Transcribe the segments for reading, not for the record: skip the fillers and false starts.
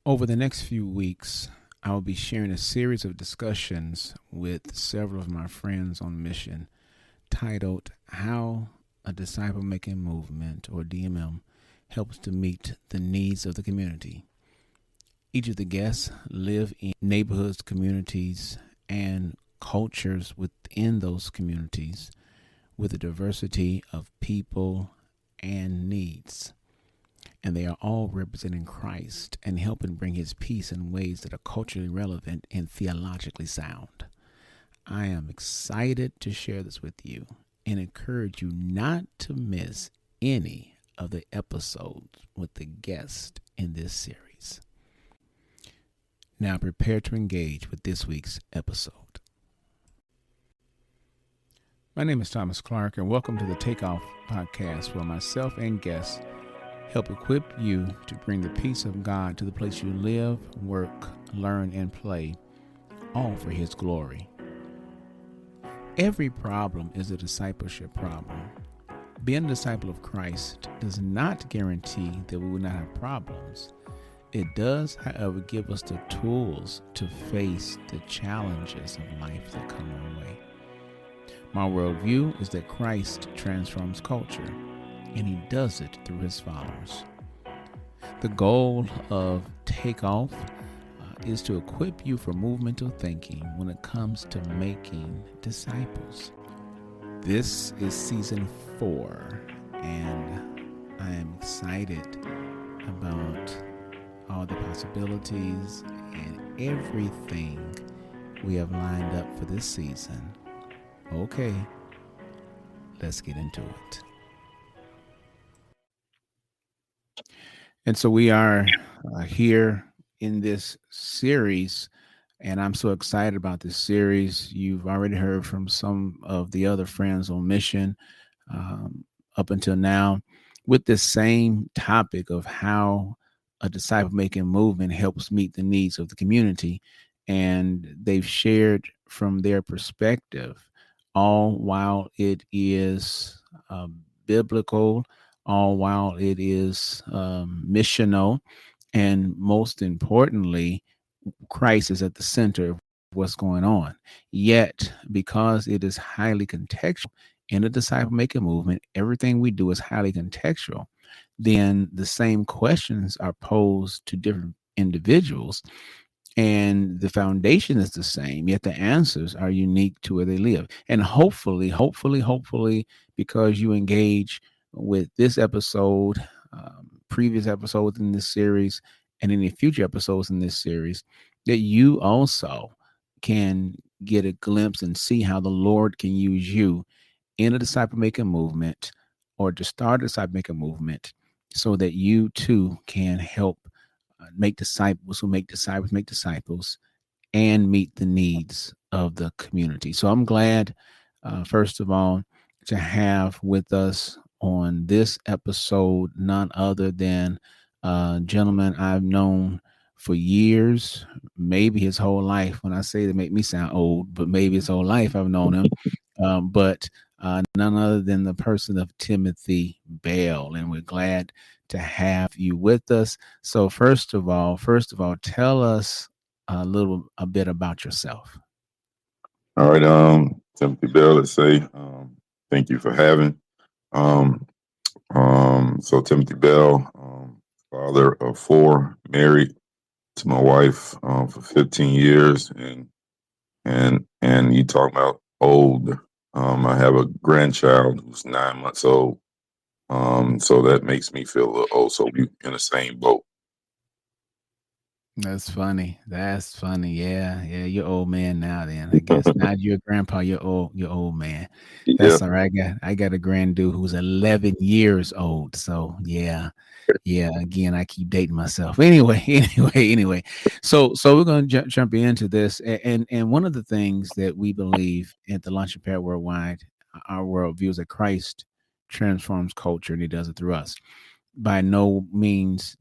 Over the next few weeks, I will be sharing a series of discussions with several of my friends on mission titled How a Disciple Making Movement, or DMM, helps to meet the needs of the community. Each of the guests live in neighborhoods, communities, and cultures within those communities with a diversity of people and needs. And they are all representing Christ and helping bring his peace in ways that are culturally relevant and theologically sound. I am excited to share this with you and encourage you not to miss any of the episodes with the guest in this series. Now prepare to engage with this week's episode. My name is Thomas Clark, and welcome to the Takeoff podcast, where myself and guests help equip you to bring the peace of God to the place you live, work, learn, and play, all for his glory. Every problem is a discipleship problem. Being a disciple of Christ does not guarantee that we will not have problems. It does, however, give us the tools to face the challenges of life that come our way. My worldview is that Christ transforms culture, and he does it through his followers. The goal of Takeoff is to equip you for movemental thinking when it comes to making disciples. This is season 4, and I am excited about all the possibilities and everything we have lined up for this season. Okay, let's get into it. And so we are here in this series, and I'm so excited about this series. You've already heard from some of the other friends on mission up until now with this same topic of how a disciple-making movement helps meet the needs of the community. And they've shared from their perspective, all while it is biblical, all while it is missional, and most importantly, Christ is at the center of what's going on. Yet, because it is highly contextual in the disciple-making movement, everything we do is highly contextual. Then the same questions are posed to different individuals, and the foundation is the same, yet the answers are unique to where they live. And hopefully, because you engage with this episode, previous episodes in this series, and any future episodes in this series, that you also can get a glimpse and see how the Lord can use you in a disciple-making movement, or to start a disciple-making movement, so that you too can help make disciples who make disciples, and meet the needs of the community. So I'm glad, first of all, to have with us on this episode none other than a gentleman I've known for years, maybe his whole life. When I say that, make me sound old, but maybe his whole life I've known him. But none other than the person of Timothy Bell, and we're glad to have you with us. So first of all, tell us a bit about yourself. All right, Timothy Bell, let's say, thank you for having. Um, so Timothy Bell, father of 4, married to my wife for 15 years, and you talking about old. I have a grandchild who's 9 months old. So that makes me feel a little old. So we in the same boat. That's funny. Yeah. You're old man now. Then I guess now you're a grandpa. You're old man. Yeah. That's all right. I got a grand dude who's 11 years old. So yeah. Again, I keep dating myself. Anyway. So we're gonna jump into this, and one of the things that we believe at the Launch Repair Worldwide, our worldview is that Christ transforms culture, and he does it through us. By no means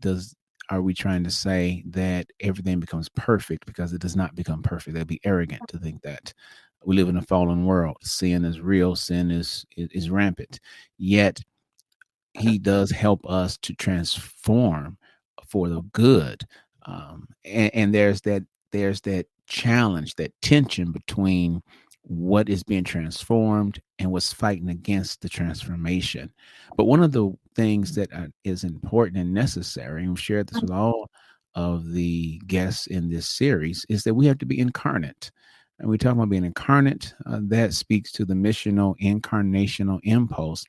are we trying to say that everything becomes perfect, because it does not become perfect. That'd be arrogant to think that. We live in a fallen world. Sin is real. Sin is rampant. Yet he does help us to transform for the good. And there's that challenge, that tension between what is being transformed and what's fighting against the transformation. But one of the things that is important and necessary, and we've shared this with all of the guests in this series, is that we have to be incarnate. And we talk about being incarnate. That speaks to the missional, incarnational impulse,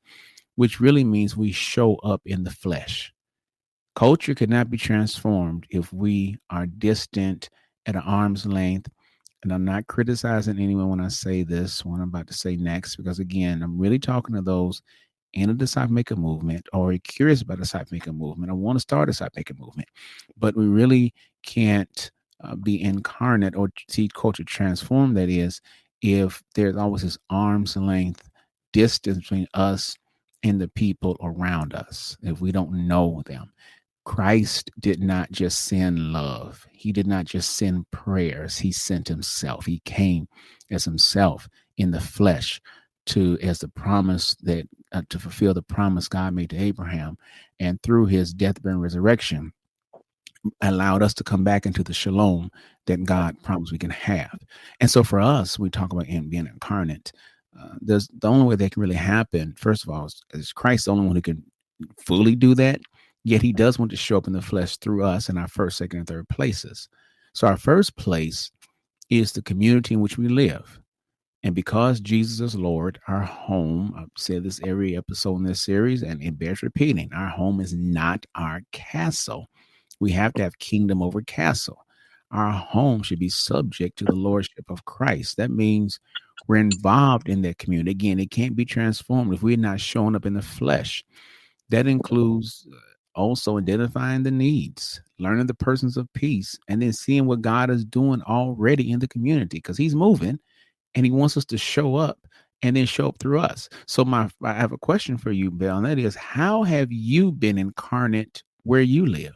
which really means we show up in the flesh. Culture could not be transformed if we are distant at an arm's length. And I'm not criticizing anyone when I say this, what I'm about to say next, because again, I'm really talking to those in a disciple maker movement or curious about a disciple maker movement. I want to start a disciple maker movement, but we really can't be incarnate or see culture transform. That is, if there's always this arm's length distance between us and the people around us, if we don't know them. Christ did not just send love. He did not just send prayers. He sent himself. He came as himself in the flesh as the promise that to fulfill the promise God made to Abraham, and through his death, burial, and resurrection, allowed us to come back into the shalom that God promised we can have. And so for us, we talk about being incarnate. There's the only way that can really happen. First of all, is Christ the only one who can fully do that. Yet he does want to show up in the flesh through us in our first, second, and third places. So our first place is the community in which we live. And because Jesus is Lord, our home, I've said this every episode in this series, and it bears repeating, our home is not our castle. We have to have kingdom over castle. Our home should be subject to the lordship of Christ. That means we're involved in that community. Again, it can't be transformed if we're not showing up in the flesh. That includes also identifying the needs, learning the persons of peace, and then seeing what God is doing already in the community because He's moving and He wants us to show up and then show up through us. So, I have a question for you, Bill, and that is, how have you been incarnate where you live?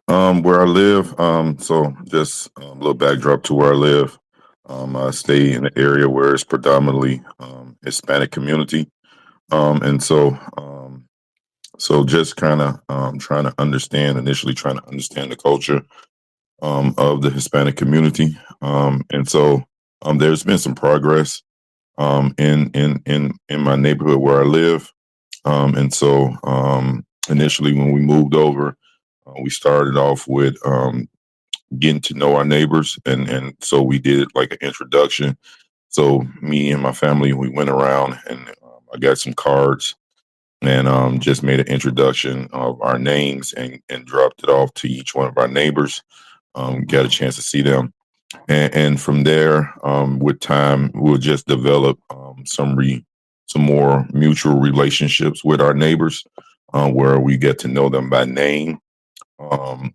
Where I live, so just a little backdrop to where I live. I stay in an area where it's predominantly Hispanic community, and so just kind of trying to understand initially, trying to understand the culture of the Hispanic community, and so there's been some progress in my neighborhood where I live, and so initially when we moved over, we started off with getting to know our neighbors, and so we did like an introduction. So me and my family, we went around and I got some cards and just made an introduction of our names and dropped it off to each one of our neighbors. Got a chance to see them, and from there, with time, we'll just develop some more mutual relationships with our neighbors, where we get to know them by name.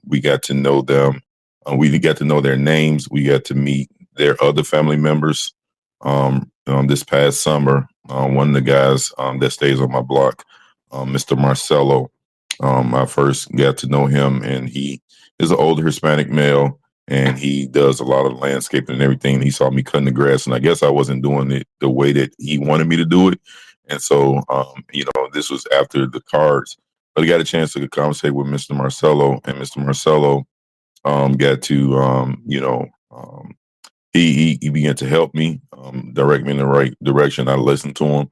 We got to know them. We got to know their names. We got to meet their other family members. This past summer, one of the guys that stays on my block, Mr. Marcelo, I first got to know him, and he is an older Hispanic male, and he does a lot of landscaping and everything. He saw me cutting the grass, and I guess I wasn't doing it the way that he wanted me to do it. And so, this was after the cards, but I got a chance to conversate with Mr. Marcelo, and Mr. Marcelo got to, he began to help me, direct me in the right direction. I listened to him,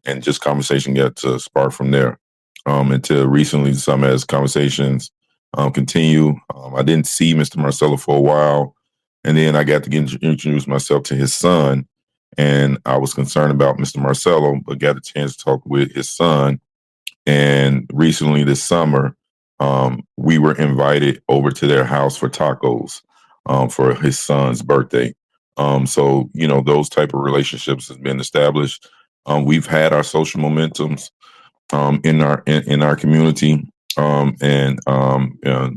and just conversation got to spark from there. Until recently, some as conversations continue. I didn't see Mr. Marcelo for a while, and then I got to introduce myself to his son, and I was concerned about Mr. Marcelo, but got a chance to talk with his son. And recently this summer, we were invited over to their house for tacos for his son's birthday. So those type of relationships has been established. We've had our social momentums in our community, and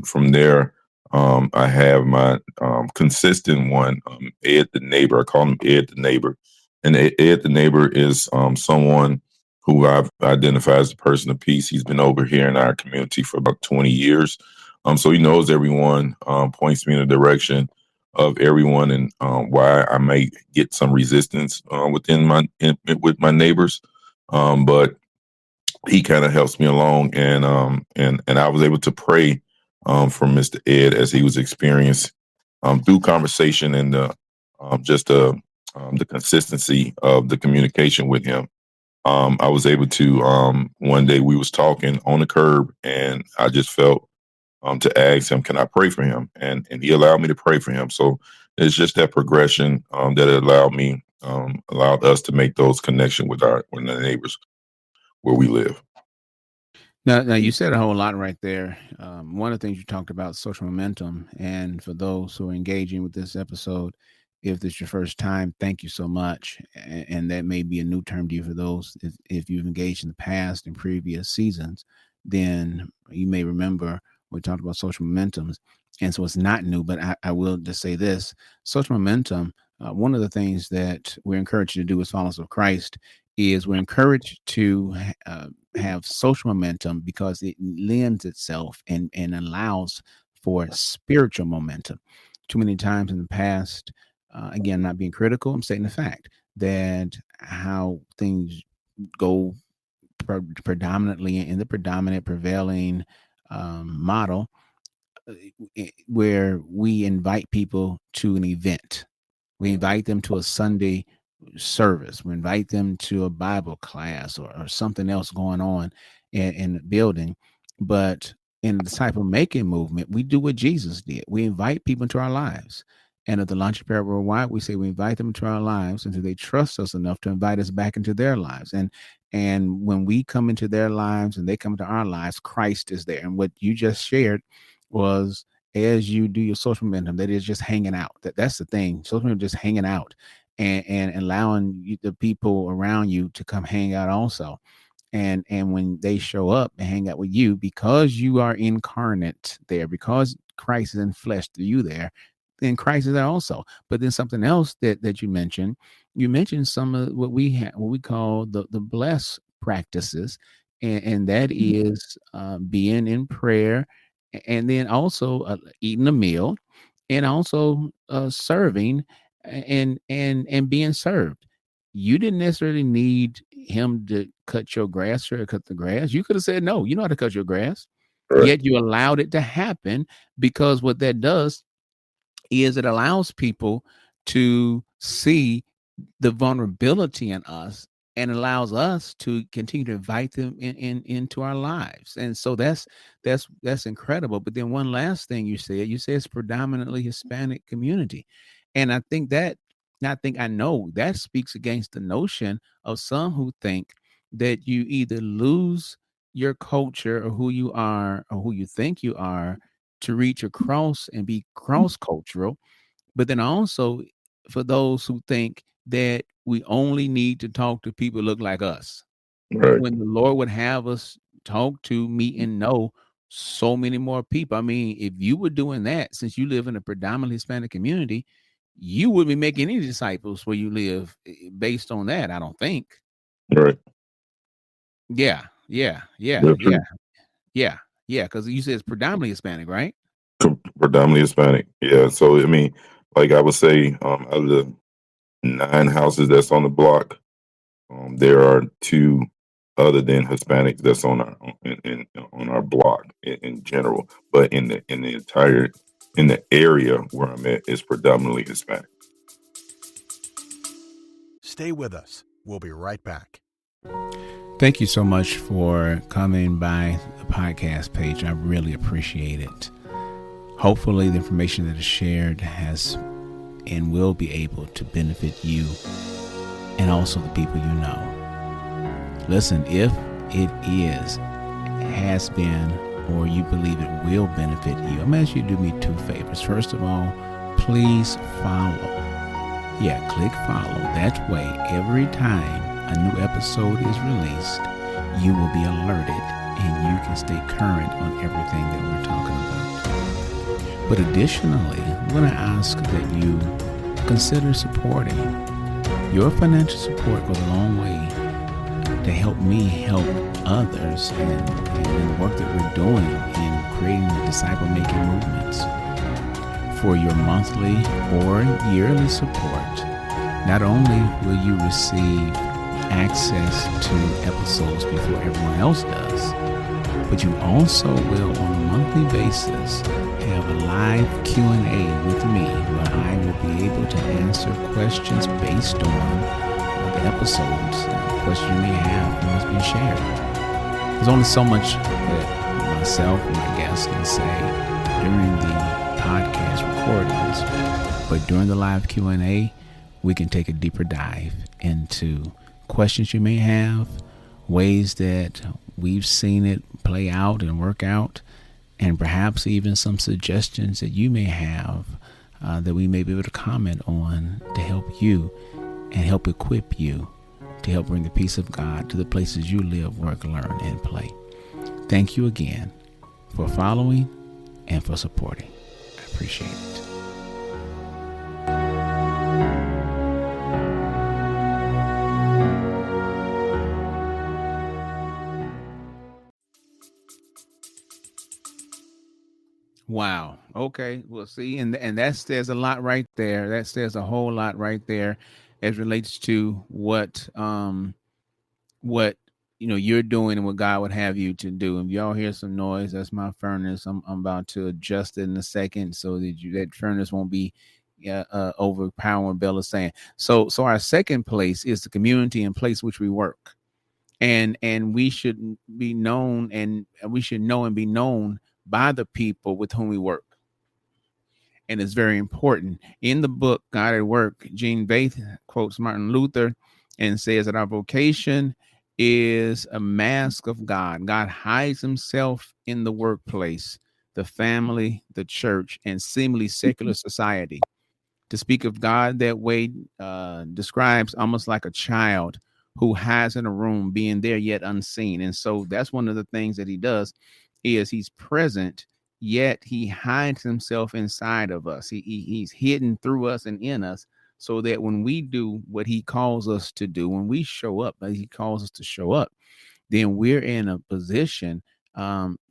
from there, I have my consistent one, Ed the neighbor. I call him Ed the neighbor, and Ed the neighbor is someone who I've identified as a person of peace. He's been over here in our community for about 20 years, so he knows everyone, points me in the direction of everyone, and why I may get some resistance with my neighbors, but he kind of helps me along, and I was able to pray from Mr. Ed as he was experienced through conversation and just the consistency of the communication with him. I was able to one day we was talking on the curb, and I just felt to ask him, "Can I pray for him?" And he allowed me to pray for him. So it's just that progression that it allowed us to make those connections with the neighbors where we live. Now you said a whole lot right there. One of the things you talked about, social momentum, and for those who are engaging with this episode, if this is your first time, thank you so much. And that may be a new term to you for those. If you've engaged in the past and previous seasons, then you may remember we talked about social momentums. And so it's not new, but I will just say this: social momentum. One of the things that we're encouraged to do as followers of Christ is we're encouraged to have social momentum because it lends itself and allows for spiritual momentum. Too many times in the past, again, not being critical, I'm stating the fact that how things go predominantly in the predominant prevailing model, where we invite people to an event. We invite them to a Sunday service. We invite them to a Bible class or something else going on in the building. But in the disciple making movement, we do what Jesus did. We invite people into our lives. And at the Launch Prayer Worldwide, we say we invite them into our lives until they trust us enough to invite us back into their lives. And when we come into their lives and they come into our lives, Christ is there. And what you just shared was, as you do your social momentum, that is just hanging out. That's the thing. Social momentum, just hanging out and allowing the people around you to come hang out also. And when they show up and hang out with you, because you are incarnate there, because Christ is in flesh through you there, then Christ is there also. But then something else that you mentioned some of what we have, what we call the bless practices, and that is being in prayer, and then also eating a meal, and also serving and being served. You didn't necessarily need him to cut your grass or cut the grass. You could have said no. You know how to cut your grass, Right, yet you allowed it to happen, because what that does is it allows people to see the vulnerability in us and allows us to continue to invite them into our lives. And so that's incredible. But then one last thing you said it's predominantly Hispanic community. And I know that speaks against the notion of some who think that you either lose your culture or who you are or who you think you are to reach across and be cross cultural. But then also for those who think that we only need to talk to people who look like us, right, when the Lord would have us talk to, meet, and know so many more people. I mean, if you were doing that, since you live in a predominantly Hispanic community, you wouldn't be making any disciples where you live based on that, I don't think. right. Yeah, yeah, yeah, That's yeah, true. yeah, yeah. Because you said it's predominantly Hispanic, right? Predominantly Hispanic. Yeah. So I mean, like I would say, out of the 9 houses that's on the block, there are two other than Hispanics that's on our block in general. But in the area where I'm at, it's predominantly Hispanic. Stay with us. We'll be right back. Thank you so much for coming by the podcast page. I really appreciate it. Hopefully, the information that is shared has and will be able to benefit you and also the people you know. Listen, if it has been, or you believe it will benefit you, I'm asking you to do me 2 favors. First of all, please follow. Yeah, click follow. That way, every time a new episode is released, you will be alerted and you can stay current on everything that we're talking about. But additionally, I'm going to ask that you consider supporting. Your financial support goes a long way to help me help others and the work that we're doing in creating the disciple making movements. For your monthly or yearly support, not only will you receive access to episodes before everyone else does, but you also will on a monthly basis have a live Q&A with me where I will be able to answer questions based on the episodes and questions you may have from what's been shared. There's only so much that myself and my guests can say during the podcast recordings, but during the live Q&A, we can take a deeper dive into questions you may have, ways that we've seen it play out and work out, and perhaps even some suggestions that you may have that we may be able to comment on to help you and help equip you to help bring the peace of God to the places you live, work, learn, and play. Thank you again for following and for supporting. I appreciate it. Wow. Okay. Well, see, and that says a lot right there. That says a whole lot right there, as relates to what you're doing and what God would have you to do. If y'all hear some noise, that's my furnace. I'm about to adjust it in a second so that that furnace won't be overpowering what Bella is saying. So our second place is the community and place which we work, and we should be known, and we should know and be known by the people with whom we work. And it's very important. In the book God at Work, Gene Bath quotes Martin Luther and says that our vocation is a mask of God. God hides himself in the workplace, the family, the church, and seemingly secular society. To speak of God that way describes almost like a child who hides in a room, being there yet unseen. And so that's one of the things that he does, is he's present, yet he hides himself inside of us. He's hidden through us and in us, so that when we do what he calls us to do, when we show up, he calls us to show up, then we're in a position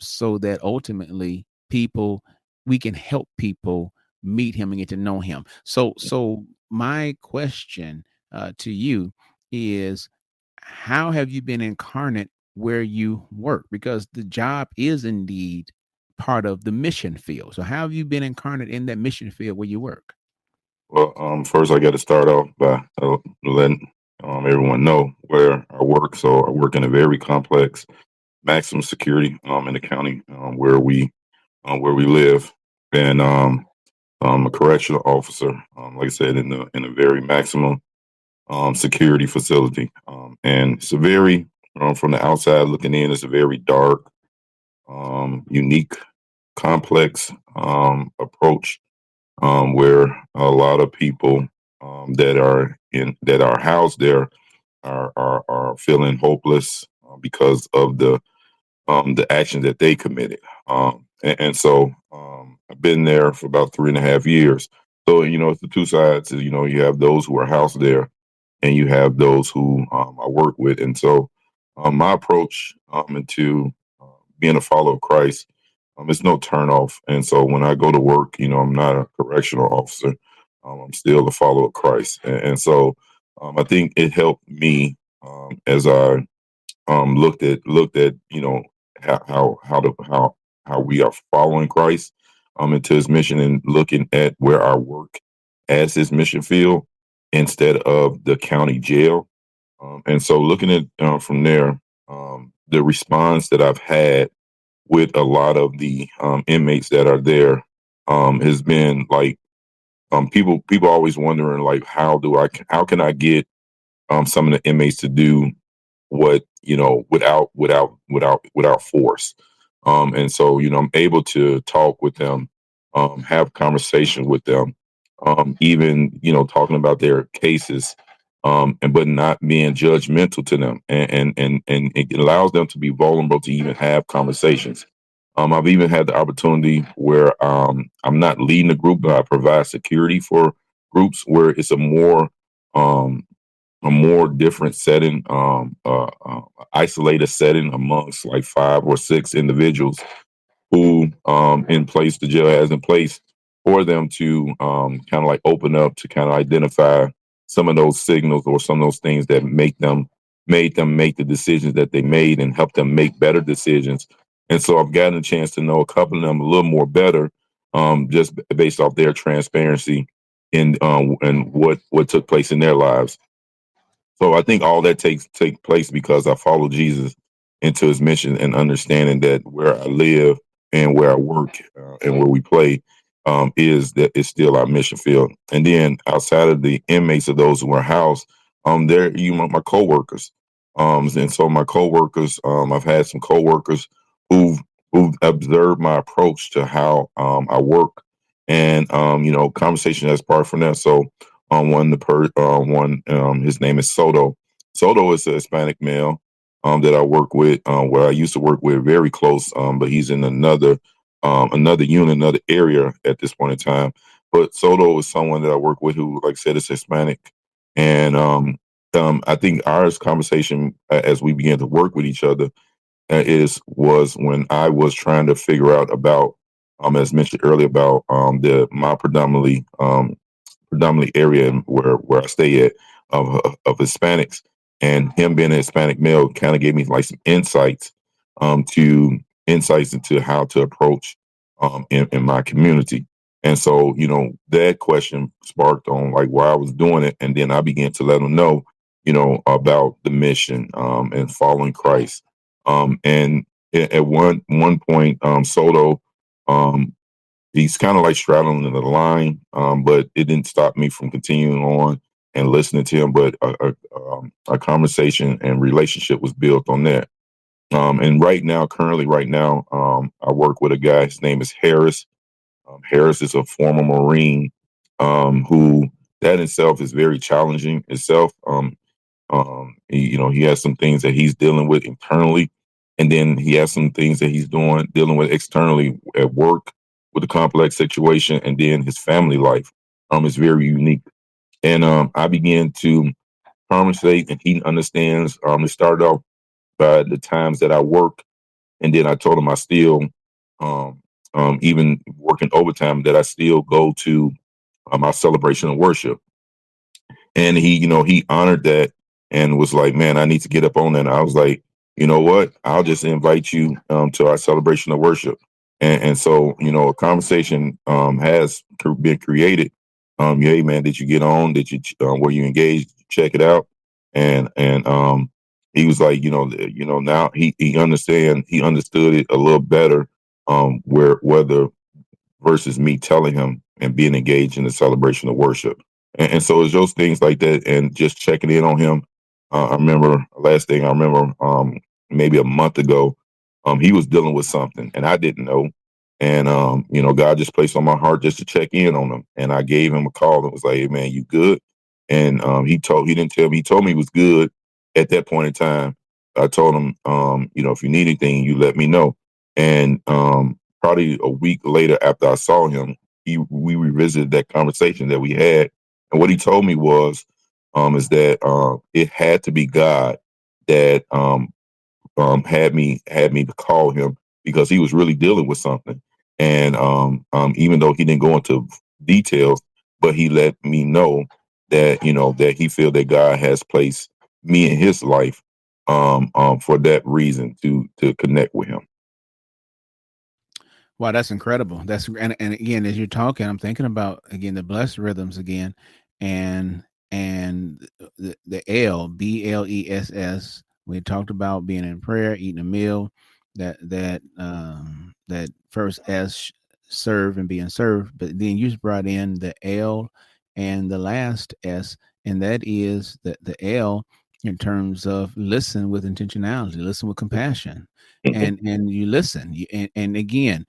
so that ultimately we can help people meet him and get to know him. So my question to you is, how have you been incarnate where you work? Because the job is indeed part of the mission field. So how have you been incarnate in that mission field where you work? Well, first I got to start off by letting everyone know where I work. So I work in a very complex, maximum security in the county where we live, and I'm a correctional officer. Like I said, in a very maximum security facility, and it's a very from the outside looking in, it's a very dark, unique, complex approach where a lot of people that are housed there are feeling hopeless because of the action that they committed. And so I've been there for about 3.5 years. So it's the two sides. You have those who are housed there, and you have those who I work with. And so my approach into being a follower of Christ, it's no turnoff. And so when I go to work, I'm not a correctional officer. I'm still a follower of Christ. And so I think it helped me as I looked at how we are following Christ into his mission, and looking at where our work as his mission field instead of the county jail. And so looking at from there, the response that I've had with a lot of the inmates that are there has been like people always wondering, like, how can I get some of the inmates to do what without force. And so I'm able to talk with them, have conversation with them, even talking about their cases, and but not being judgmental to them, and it allows them to be vulnerable to even have conversations. I've even had the opportunity where I'm not leading a group, but I provide security for groups where it's um, a more different setting, isolated setting amongst like 5 or 6 individuals who in place the jail has in place for them to kind of like open up to kind of identify some of those signals or some of those things that made them make the decisions that they made, and help them make better decisions. And so I've gotten a chance to know a couple of them a little more better, just based off their transparency and what took place in their lives. So I think all that take place because I follow Jesus into his mission and understanding that where I live and where I work and where we play is still our mission field. And then outside of the inmates of those who are housed, they're my coworkers. And so my coworkers, I've had some coworkers who've who've observed my approach to how I work, and conversation has sparked from that. So his name is Soto. Soto is a Hispanic male that I work with, where I used to work with very close, but he's in another unit, another area at this point in time. But Soto is someone that I work with who, like I said, is Hispanic, and I think our conversation as we began to work with each other is was when I was trying to figure out about, as mentioned earlier, about the my predominantly area where I stay at of Hispanics, and him being a Hispanic male kind of gave me like some to insights into how to approach in my community. And so, that question sparked on like why I was doing it, and then I began to let him know, about the mission and following Christ. And at one point, Soto um, he's kind of like straddling the line, but it didn't stop me from continuing on and listening to him. But a conversation and relationship was built on that. And currently right now, I work with a guy. His name is Harris. Harris is a former Marine, who that itself is very challenging itself. He has some things that he's dealing with internally, and then he has some things that he's dealing with externally at work with a complex situation, and then his family life is very unique. And I began to conversate, and he understands. It started off by the times that I work, and then I told him I still, um, even working overtime, that I still go to my celebration of worship. And he honored that and was like, man, I need to get up on that. And I was like, you know what? I'll just invite you to our celebration of worship. And so, a conversation been created. Hey, man, did you get on? Were you engaged? Check it out. And he was like, now he understood it a little better, whether versus me telling him and being engaged in the celebration of worship. And so it's those things like that, and just checking in on him. I remember last thing I remember, maybe a month ago, he was dealing with something, and I didn't know. And God just placed on my heart just to check in on him, and I gave him a call and was like, "Hey, man, you good?" And he didn't tell me. He told me he was good at that point in time. I told him, if you need anything, you let me know. And probably a week later, after I saw him, we revisited that conversation that we had, and what he told me was, is that it had to be God that had me to call him because he was really dealing with something, and even though he didn't go into details, but he let me know that that he feel that God has placed me in his life for that reason to connect with him. Wow, that's incredible. And again, as you're talking, I'm thinking about again the blessed rhythms again, and the Bless. We talked about being in prayer, eating a meal, that first S, serve and being served, but then you just brought in the L and the last S, and that is the L in terms of listen with intentionality, listen with compassion, and you listen, and again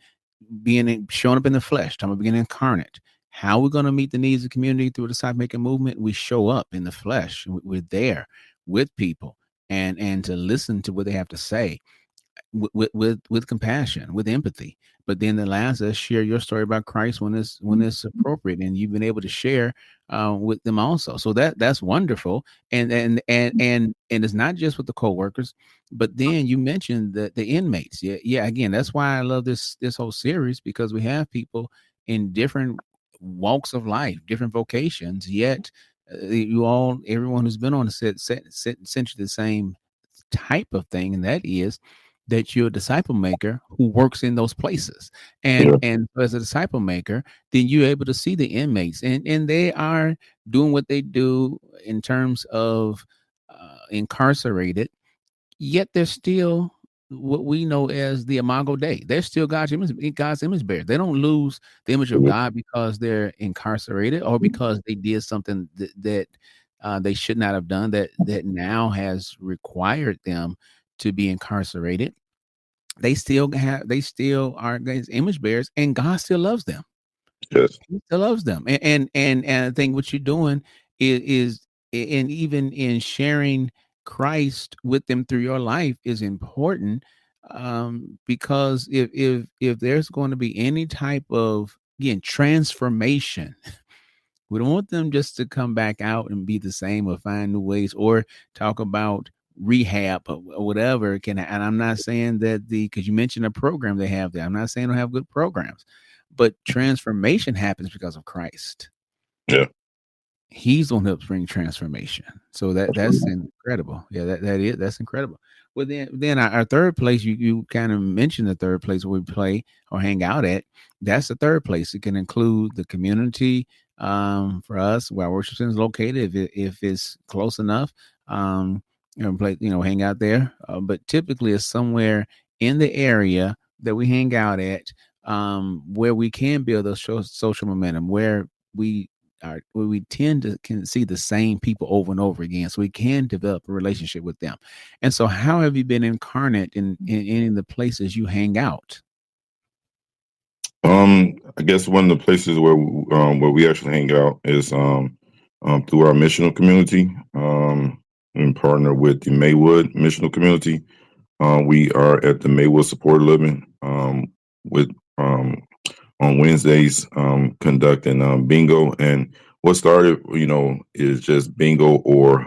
showing up in the flesh, talking about being incarnate. How we're going to meet the needs of the community through the disciple making movement? We show up in the flesh. We're there with people and to listen to what they have to say with compassion, with empathy. But then the last is share your story about Christ when it's appropriate, and you've been able to share with them also. So that's wonderful, and it's not just with the coworkers, but then you mentioned the inmates. Yeah, yeah. Again, that's why I love this whole series because we have people in different walks of life, different vocations. Yet everyone who's been on the set essentially the same type of thing, and that is that you're a disciple maker who works in those places. Yeah. And as a disciple maker, then you're able to see the inmates, and they are doing what they do in terms of incarcerated, yet they're still what we know as the Imago Dei. They're still God's image bearers. They don't lose the image of God because they're incarcerated or because they did something that they should not have done, that now has required them to be incarcerated. They still are God's image bearers, and God still loves them. Yes. He still loves them. And I think what you're doing is and even in sharing Christ with them through your life is important, because if there's going to be any type of, again, transformation, we don't want them just to come back out and be the same or find new ways or talk about rehab or whatever. And I'm not saying that because you mentioned a program they have there. I'm not saying they don't have good programs, but transformation happens because of Christ. Yeah. He's the one that bring transformation. So that's incredible. Yeah, that's incredible. Well, then our third place, you kind of mentioned the third place where we play or hang out at. That's the third place. It can include the community, for us where our worship center is located, if it's close enough. Play, hang out there. But typically, it's somewhere in the area that we hang out at, where we can build a social momentum, where we where we tend to can see the same people over and over again, so we can develop a relationship with them. And so, how have you been incarnate in any of the places you hang out? I guess one of the places where we actually hang out is through our missional community, and partner with the Maywood missional community. We are at the Maywood Support Living, with on Wednesdays, conducting bingo. And what started, is just bingo, or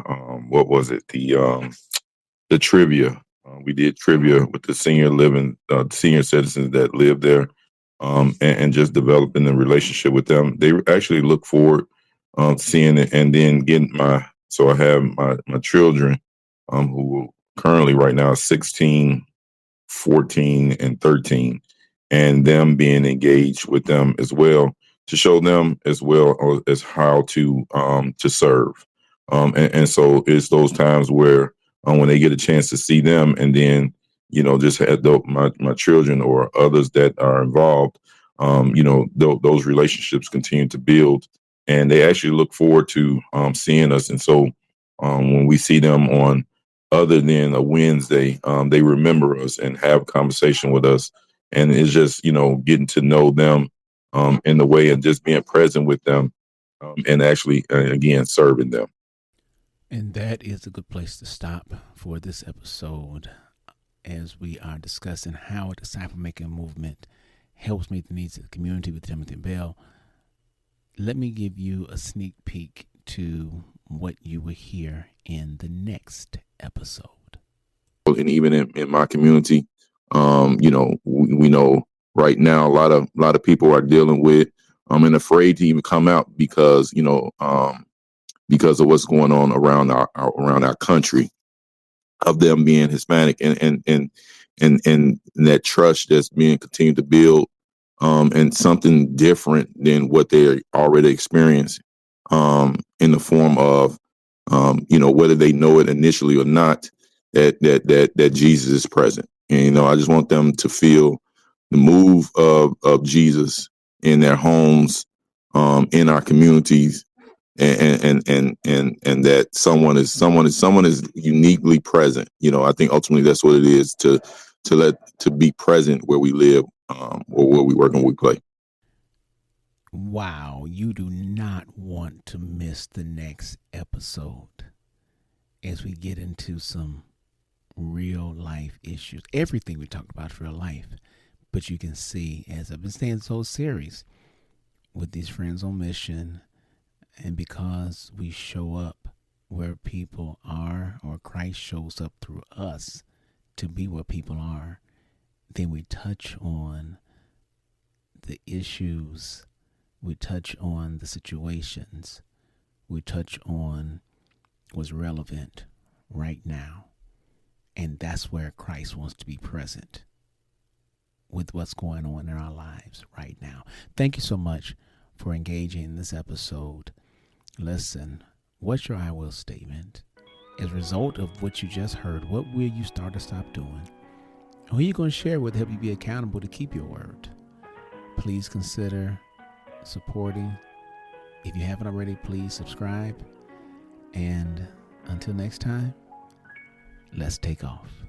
what was it? The trivia. We did trivia with the senior citizens that live there, and just developing the relationship with them. They actually look forward to seeing it, and then getting my. So I have my children, who currently right now 16, 14, and 13, and them being engaged with them as well, to show them as well as how to serve. And so it's those times where, when they get a chance to see them, and then, just had my children or others that are involved, those relationships continue to build, and they actually look forward to seeing us. And so, when we see them on other than a Wednesday, they remember us and have conversation with us. And it's just, getting to know them, in the way, and just being present with them, and actually, again, serving them. And that is a good place to stop for this episode, as we are discussing how a disciple making movement helps meet the needs of the community with Timothy Bell. Let me give you a sneak peek to what you will hear in the next episode. And even in my community, we know right now a lot of people are dealing with, and afraid to even come out because of what's going on around our country, of them being Hispanic, and that trust that's being continued to build, and something different than what they already experienced, in the form of, whether they know it initially or not, that Jesus is present. And I just want them to feel the move of Jesus in their homes, in our communities, and that someone is uniquely present. I think ultimately that's what it is, to be present where we live, or where we work and we play. Wow, you do not want to miss the next episode as we get into some real life issues. Everything we talked about is real life, but you can see, as I've been saying this whole series, with these friends on mission, and because we show up where people are, or Christ shows up through us to be where people are, then we touch on the issues, we touch on the situations, we touch on what's relevant right now. And that's where Christ wants to be present with what's going on in our lives right now. Thank you so much for engaging in this episode. Listen, what's your I will statement? As a result of what you just heard, what will you start to stop doing? Who are you going to share with to help you be accountable to keep your word? Please consider supporting. If you haven't already, please subscribe. And until next time, let's take off.